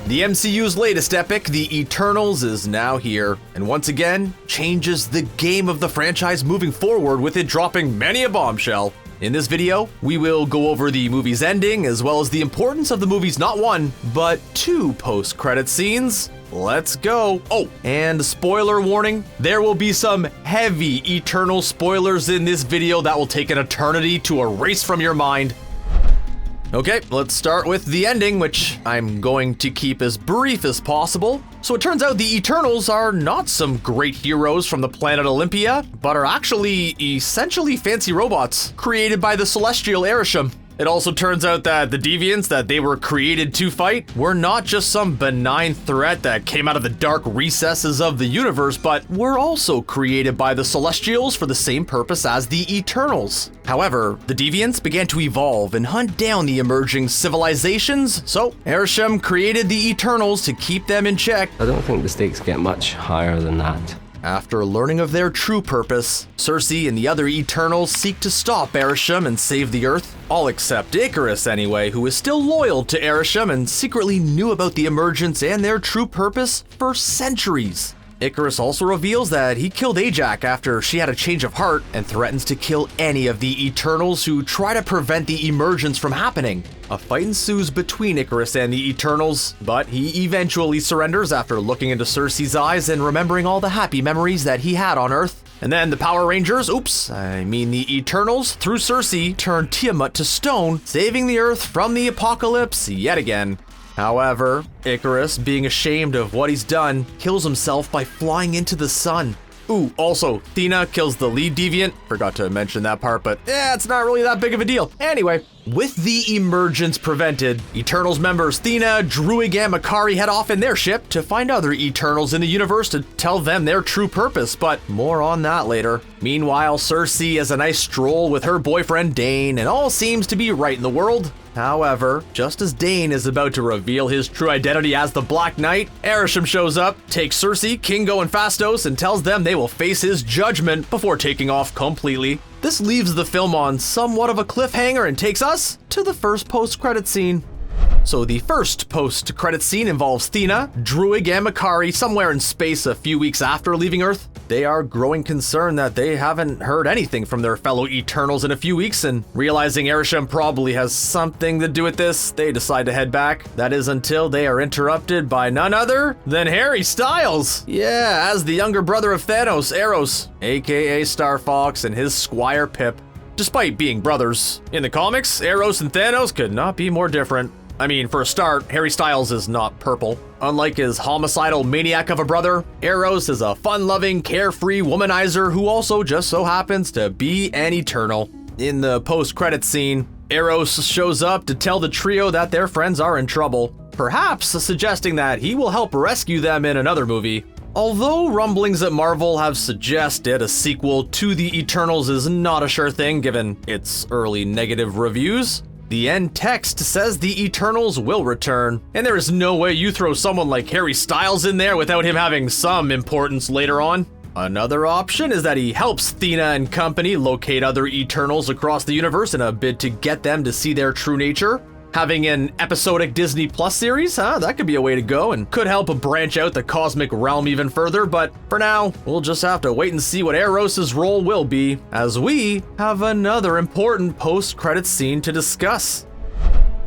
The MCU's latest epic, The Eternals, is now here, and once again, changes the game of the franchise moving forward with it dropping many a bombshell. In this video, we will go over the movie's ending, as well as the importance of the movie's not one, but two post-credit scenes. Let's go. Oh, and spoiler warning, there will be some heavy Eternal spoilers in this video that will take an eternity to erase from your mind. Okay, let's start with the ending, which I'm going to keep as brief as possible. So it turns out the Eternals are not some great heroes from the planet Olympia, but are actually essentially fancy robots created by the celestial Arishem. It also turns out that the deviants that they were created to fight were not just some benign threat that came out of the dark recesses of the universe, but were also created by the Celestials for the same purpose as the Eternals. However, the deviants began to evolve and hunt down the emerging civilizations, so Arishem created the Eternals to keep them in check. I don't think the stakes get much higher than that. After learning of their true purpose, Cersei and the other Eternals seek to stop Arishem and save the Earth, all except Icarus anyway, who is still loyal to Arishem and secretly knew about the emergence and their true purpose for centuries. Icarus also reveals that he killed Ajax after she had a change of heart and threatens to kill any of the Eternals who try to prevent the emergence from happening. A fight ensues between Icarus and the Eternals, but he eventually surrenders after looking into Cersei's eyes and remembering all the happy memories that he had on Earth. And then the Power Rangers, the Eternals, through Cersei, turned Tiamat to stone, saving the Earth from the apocalypse yet again. However, Icarus, being ashamed of what he's done, kills himself by flying into the sun. Ooh, also, Thena kills the lead deviant. Forgot to mention that part, but it's not really that big of a deal. Anyway, with the emergence prevented, Eternals members Thena, Druig, and Makari head off in their ship to find other Eternals in the universe to tell them their true purpose, but more on that later. Meanwhile, Cersei has a nice stroll with her boyfriend Dane, and all seems to be right in the world. However, just as Dane is about to reveal his true identity as the Black Knight, Arishem shows up, takes Cersei, Kingo, and Phastos, and tells them they will face his judgment before taking off completely. This leaves the film on somewhat of a cliffhanger and takes us to the first post-credit scene. So the first post-credit scene involves Thena, Druig, and Makari somewhere in space a few weeks after leaving Earth. They are growing concerned that they haven't heard anything from their fellow Eternals in a few weeks, and realizing Arishem probably has something to do with this, they decide to head back. That is until they are interrupted by none other than Harry Styles. Yeah, as the younger brother of Thanos, Eros, aka Star Fox, and his squire Pip. Despite being brothers, in the comics, Eros and Thanos could not be more different. I mean, for a start, Harry Styles is not purple. Unlike his homicidal maniac of a brother, Eros is a fun-loving, carefree womanizer who also just so happens to be an Eternal. In the post-credits scene, Eros shows up to tell the trio that their friends are in trouble, perhaps suggesting that he will help rescue them in another movie. Although rumblings at Marvel have suggested a sequel to the Eternals is not a sure thing given its early negative reviews, the end text says the Eternals will return, and there is no way you throw someone like Harry Styles in there without him having some importance later on. Another option is that he helps Thena and company locate other Eternals across the universe in a bid to get them to see their true nature. Having an episodic Disney Plus series, that could be a way to go and could help branch out the cosmic realm even further, but for now, we'll just have to wait and see what Eros' role will be, as we have another important post-credits scene to discuss.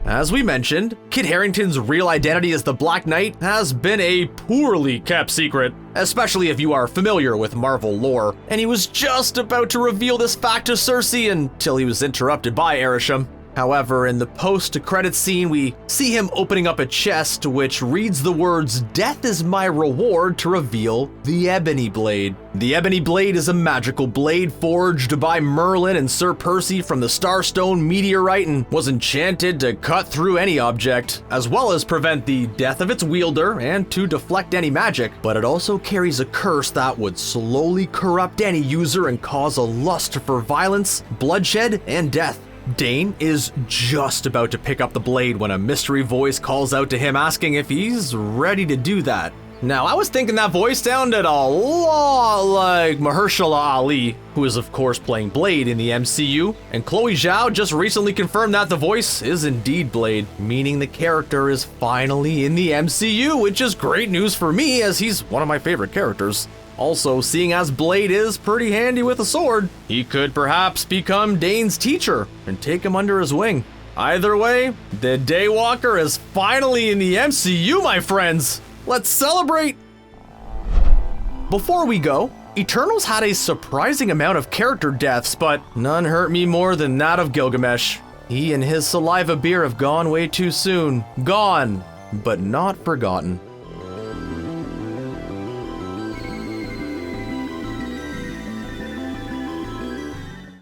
As we mentioned, Kit Harington's real identity as the Black Knight has been a poorly kept secret, especially if you are familiar with Marvel lore, and he was just about to reveal this fact to Cersei until he was interrupted by Arishem. However, in the post-credits scene, we see him opening up a chest which reads the words, "Death is my reward," to reveal the Ebony Blade. The Ebony Blade is a magical blade forged by Merlin and Sir Percy from the Starstone meteorite and was enchanted to cut through any object, as well as prevent the death of its wielder and to deflect any magic. But it also carries a curse that would slowly corrupt any user and cause a lust for violence, bloodshed, and death. Dane is just about to pick up the blade when a mystery voice calls out to him asking if he's ready to do that. Now, I was thinking that voice sounded a lot like Mahershala Ali, who is of course playing Blade in the MCU, and Chloe Zhao just recently confirmed that the voice is indeed Blade, meaning the character is finally in the MCU, which is great news for me as he's one of my favorite characters. Also, seeing as Blade is pretty handy with a sword, he could perhaps become Dane's teacher and take him under his wing. Either way, the Daywalker is finally in the MCU, my friends! Let's celebrate! Before we go, Eternals had a surprising amount of character deaths, but none hurt me more than that of Gilgamesh. He and his saliva beer have gone way too soon. Gone, but not forgotten.